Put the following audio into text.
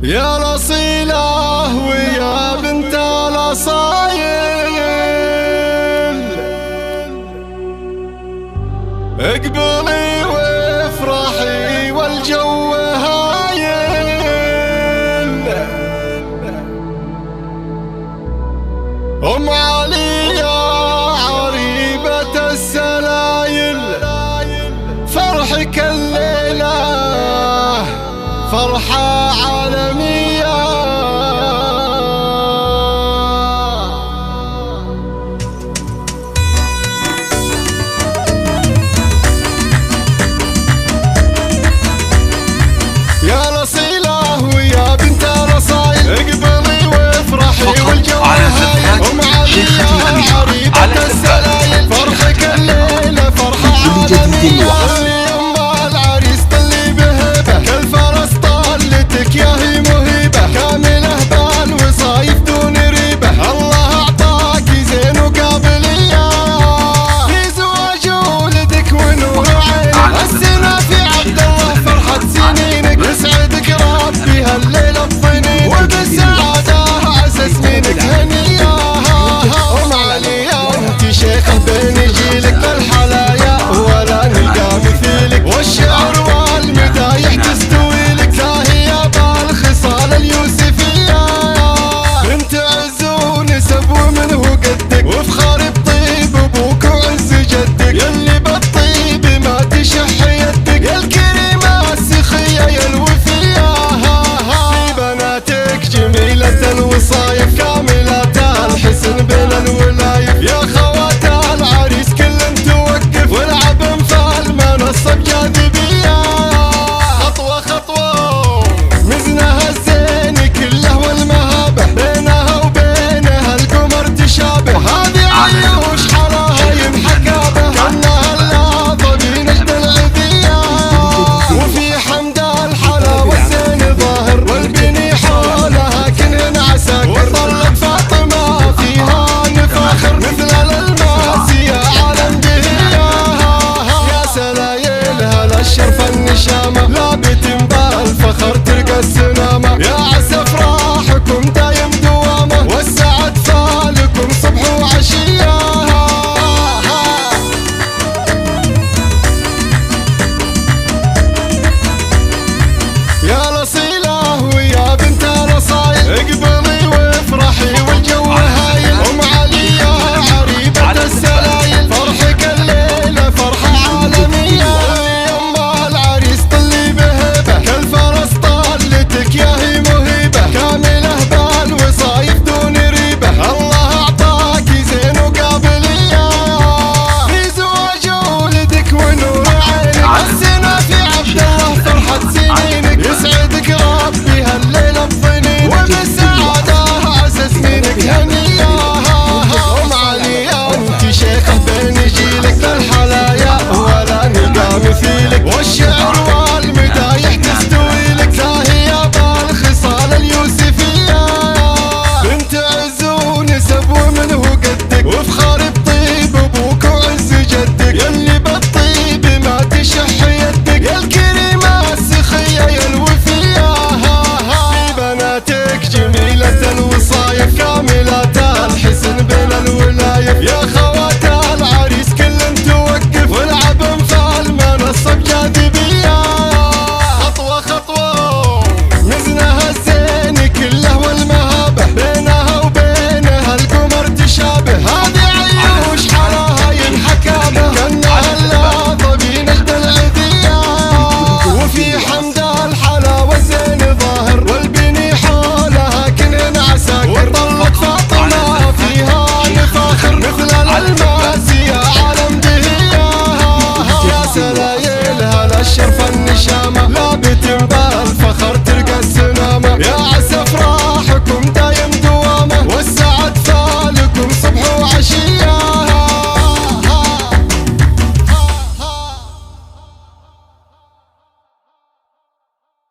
يا الأصيلة ويا بنت الأصايل، اقبلي وافرحي والجو هايل. أم علي يا عريبة السلايل، فرحك الليلة فرحة عالمية. يا الأصيلة ويا بنت الأصايل، اقبلي وافرحي والجو هايل. أم علي يا عريبة السلايل، فرحك الليلة فرحة عالمية. الوصايف كاملة الحسن بين الولايف. يا خوات العريس كل توقف والعب انفال منصة بجاذبية. خطوة خطوة مزنها الزين كله والمهابة، بينها وبينها القمر تشابه. وهذه عيوش حراها ينحكى به، كأنها اللاظة بنجد العذية. وفي حمد الحلا والزين ظاهر، والبني حولها كنهن عساكر. وطلت فاطمة فيها نفاخر، مثل الألماس يا عالم بهية. يا سلايل هلا الشرف النشامة، لابت بالفخر